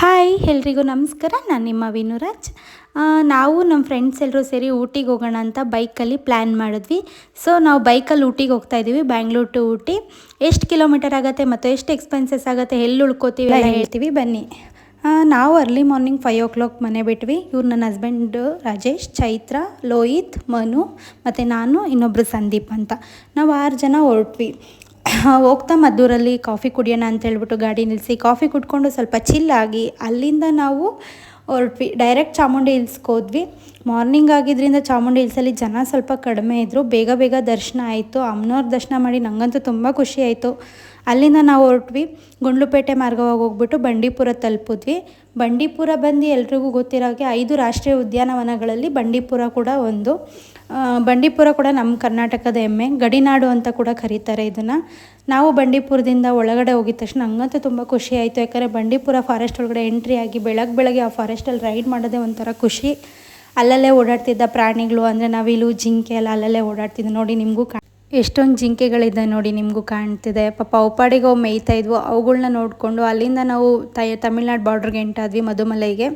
Hi ಎಲ್ರಿಗೂ ನಮಸ್ಕಾರ. ನಾನು ನಿಮ್ಮ ವಿನುರಾಜ್. ನಾವು ನಮ್ಮ ಫ್ರೆಂಡ್ಸ್ ಎಲ್ಲರೂ ಸೇರಿ ಊಟಿಗೆ ಹೋಗೋಣ ಅಂತ ಬೈಕಲ್ಲಿ ಪ್ಲ್ಯಾನ್ ಮಾಡಿದ್ವಿ. ಸೊ ನಾವು ಬೈಕಲ್ಲಿ ಊಟಿಗೆ ಹೋಗ್ತಾ ಇದ್ದೀವಿ, ಬ್ಯಾಂಗ್ಳೂರ್ ಟು ಊಟಿ. ಎಷ್ಟು ಕಿಲೋಮೀಟರ್ ಆಗುತ್ತೆ ಮತ್ತು ಎಷ್ಟು ಎಕ್ಸ್ಪೆನ್ಸಸ್ ಆಗುತ್ತೆ, ಎಲ್ಲಿ ಉಳ್ಕೋತೀವಿ ಎಲ್ಲ ಹೇಳ್ತೀವಿ, ಬನ್ನಿ. ನಾವು ಅರ್ಲಿ ಮಾರ್ನಿಂಗ್ 5 o'clock ಮನೆ ಬಿಟ್ವಿ. ಇವ್ರು ನನ್ನ ಹಸ್ಬೆಂಡು ರಾಜೇಶ್, ಚೈತ್ರ, ಲೋಹಿತ್, ಮನು ಮತ್ತು ನಾನು, ಇನ್ನೊಬ್ಬರು ಸಂದೀಪ್ ಅಂತ. ನಾವು 6 ಜನ ಹೊರಟ್ವಿ. ಹೋಗ್ತಾ ಮದ್ದೂರಲ್ಲಿ ಕಾಫಿ ಕುಡಿಯೋಣ ಅಂತ ಹೇಳ್ಬಿಟ್ಟು ಗಾಡಿ ನಿಲ್ಲಿಸಿ ಕಾಫಿ ಕುಡ್ಕೊಂಡು ಸ್ವಲ್ಪ ಚಿಲ್ಲಾಗಿ ಅಲ್ಲಿಂದ ನಾವು ಹೊರಟ್ವಿ. ಡೈರೆಕ್ಟ್ ಚಾಮುಂಡಿ ಹಿಲ್ಸ್ಗೆ ಹೋದ್ವಿ. ಮಾರ್ನಿಂಗ್ ಆಗಿದ್ದರಿಂದ ಚಾಮುಂಡಿ ಹಿಲ್ಸಲ್ಲಿ ಜನ ಸ್ವಲ್ಪ ಕಡಿಮೆ ಇದ್ದರು. ಬೇಗ ಬೇಗ ದರ್ಶನ ಆಯಿತು. ಅಮ್ಮನವ್ರ ದರ್ಶನ ಮಾಡಿ ನನಗಂತೂ ತುಂಬ ಖುಷಿ ಆಯಿತು. ಅಲ್ಲಿಂದ ನಾವು ಹೊರಟ್ವಿ. ಗುಂಡ್ಲುಪೇಟೆ ಮಾರ್ಗವಾಗಿ ಹೋಗ್ಬಿಟ್ಟು ಬಂಡೀಪುರ ತಲುಪಿದ್ವಿ. ಬಂಡೀಪುರ ಬಂದು ಎಲ್ರಿಗೂ ಗೊತ್ತಿರೋಗೆ 5 ರಾಷ್ಟ್ರೀಯ ಉದ್ಯಾನವನಗಳಲ್ಲಿ ಬಂಡೀಪುರ ಕೂಡ ಒಂದು. ಬಂಡೀಪುರ ಕೂಡ ನಮ್ಮ ಕರ್ನಾಟಕದ ಹೆಮ್ಮೆ, ಗಡಿನಾಡು ಅಂತ ಕೂಡ ಕರೀತಾರೆ ಇದನ್ನು. ನಾವು ಬಂಡೀಪುರದಿಂದ ಒಳಗಡೆ ಹೋಗಿದ ತಕ್ಷಣ ನನಗಂತೂ ತುಂಬ ಖುಷಿ ಆಯಿತು. ಯಾಕಂದರೆ ಬಂಡೀಪುರ ಫಾರೆಸ್ಟ್ ಒಳಗಡೆ ಎಂಟ್ರಿ ಆಗಿ ಬೆಳಗ್ಗೆ ಆ ಫಾರೆಸ್ಟಲ್ಲಿ ರೈಡ್ ಮಾಡೋದೇ ಒಂಥರ ಖುಷಿ. ಅಲ್ಲಲ್ಲೇ ಓಡಾಡ್ತಿದ್ದ ಪ್ರಾಣಿಗಳು ಅಂದರೆ ನವಿಲು, ಜಿಂಕೆ ಎಲ್ಲ ಅಲ್ಲಲ್ಲೇ ಓಡಾಡ್ತಿದ್ದೆ. ನೋಡಿ ನಿಮಗೂ ಎಷ್ಟೊಂದು ಜಿಂಕೆಗಳಿದೆ ನೋಡಿ, ನಿಮಗೂ ಕಾಣ್ತಿದೆ. ಪಾಪ ಅವು ಪಾಡಿಗೆ ಅವು ಮೇಯ್ತಾ ಇದ್ವು. ಅವುಗಳ್ನ ನೋಡಿಕೊಂಡು ಅಲ್ಲಿಂದ ನಾವು ತಮಿಳ್ನಾಡು ಬಾರ್ಡ್ರಿಗೆ ಎಂಟಾದ್ವಿ, ಮಧುಮಲೈಗೆ.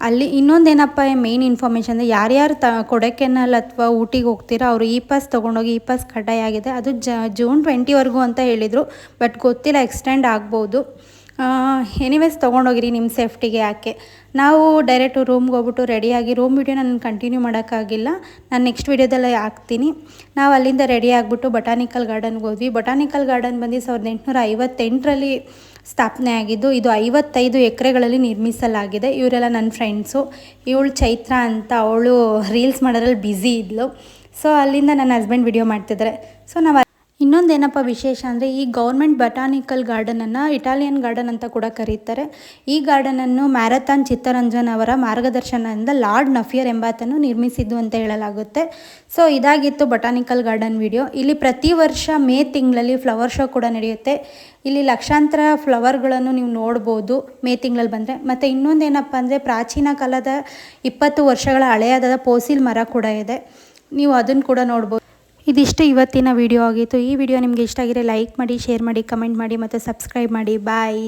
ಅಲ್ಲಿ ಇನ್ನೊಂದೇನಪ್ಪ ಮೇಯ್ನ್ ಇನ್ಫಾರ್ಮೇಷನ್ ಅಂದರೆ ಯಾರ್ಯಾರು ಕೊಡೈಕೆನಾಲ್ ಅಥವಾ ಊಟಿಗೆ ಹೋಗ್ತೀರಾ ಅವರು ಇ ಪಾಸ್ ತೊಗೊಂಡೋಗಿ. ಇ ಪಾಸ್ ಕಡ್ಡಾಯ ಆಗಿದೆ. ಅದು ಜೂನ್ 20ವರೆಗೂ ಅಂತ ಹೇಳಿದರು, ಬಟ್ ಗೊತ್ತಿಲ್ಲ, ಎಕ್ಸ್ಟೆಂಡ್ ಆಗ್ಬೋದು. ಎನಿವೇಸ್ ತೊಗೊಂಡೋಗಿರಿ ನಿಮ್ಮ ಸೇಫ್ಟಿಗೆ. ಯಾಕೆ ನಾವು ಡೈರೆಕ್ಟು ರೂಮ್ಗೆ ಹೋಗ್ಬಿಟ್ಟು ರೆಡಿಯಾಗಿ, ರೂಮ್ ವಿಡಿಯೋ ನಾನು ಕಂಟಿನ್ಯೂ ಮಾಡೋಕ್ಕಾಗಿಲ್ಲ, ನಾನು ನೆಕ್ಸ್ಟ್ ವೀಡಿಯೋದಲ್ಲೇ ಹಾಕ್ತೀನಿ. ನಾವು ಅಲ್ಲಿಂದ ರೆಡಿ ಆಗಿಬಿಟ್ಟು ಬಟಾನಿಕಲ್ ಗಾರ್ಡನ್ಗೆ ಹೋದ್ವಿ. ಬಟಾನಿಕಲ್ ಗಾರ್ಡನ್ ಬಂದು 1858ರಲ್ಲಿ ಸ್ಥಾಪನೆ ಆಗಿದ್ದು. ಇದು 55 ಎಕರೆಗಳಲ್ಲಿ ನಿರ್ಮಿಸಲಾಗಿದೆ. ಇವರೆಲ್ಲ ನನ್ನ ಫ್ರೆಂಡ್ಸು. ಇವಳು ಚೈತ್ರ ಅಂತ, ಅವಳು ರೀಲ್ಸ್ ಮಾಡೋದ್ರಲ್ಲಿ ಬ್ಯುಸಿ ಇದ್ಲು. ಸೊ ಅಲ್ಲಿಂದ ನನ್ನ ಹಸ್ಬೆಂಡ್ ವಿಡಿಯೋ ಮಾಡ್ತಿದ್ದಾರೆ. ಸೊ ನಾವು ಇನ್ನೊಂದೇನಪ್ಪ ವಿಶೇಷ ಅಂದರೆ ಈ ಗೌರ್ಮೆಂಟ್ ಬಟಾನಿಕಲ್ ಗಾರ್ಡನನ್ನು ಇಟಾಲಿಯನ್ ಗಾರ್ಡನ್ ಅಂತ ಕೂಡ ಕರೀತಾರೆ. ಈ ಗಾರ್ಡನನ್ನು ಮ್ಯಾರಥಾನ್ ಚಿತ್ತರಂಜನ್ ಅವರ ಮಾರ್ಗದರ್ಶನದಿಂದ ಲಾರ್ಡ್ ನಫಿಯರ್ ಎಂಬಾತನು ನಿರ್ಮಿಸಿದ್ದು ಅಂತ ಹೇಳಲಾಗುತ್ತೆ. ಸೊ ಇದಾಗಿತ್ತು ಬಟಾನಿಕಲ್ ಗಾರ್ಡನ್ ವಿಡಿಯೋ. ಇಲ್ಲಿ ಪ್ರತಿ ವರ್ಷ ಮೇ ತಿಂಗಳಲ್ಲಿ ಫ್ಲವರ್ ಶೋ ಕೂಡ ನಡೆಯುತ್ತೆ. ಇಲ್ಲಿ ಲಕ್ಷಾಂತರ ಫ್ಲವರ್ಗಳನ್ನು ನೀವು ನೋಡ್ಬೋದು ಮೇ ತಿಂಗಳಲ್ಲಿ ಬಂದರೆ. ಮತ್ತು ಇನ್ನೊಂದೇನಪ್ಪ ಅಂದರೆ ಪ್ರಾಚೀನ ಕಾಲದ 20 ವರ್ಷಗಳ ಹಳೆಯದಾದ ಪೋಸಿಲ್ ಮರ ಕೂಡ ಇದೆ, ನೀವು ಅದನ್ನು ಕೂಡ ನೋಡ್ಬೋದು. ಇದಿಷ್ಟು ಇವತ್ತಿನ ವಿಡಿಯೋ ಆಗಿತ್ತು. ಈ ವಿಡಿಯೋ ನಿಮಗೆ ಇಷ್ಟ ಆಗಿದ್ರೆ ಲೈಕ್ ಮಾಡಿ, ಶೇರ್ ಮಾಡಿ, ಕಮೆಂಟ್ ಮಾಡಿ ಮತ್ತು ಸಬ್ಸ್ಕ್ರೈಬ್ ಮಾಡಿ. ಬಾಯ್.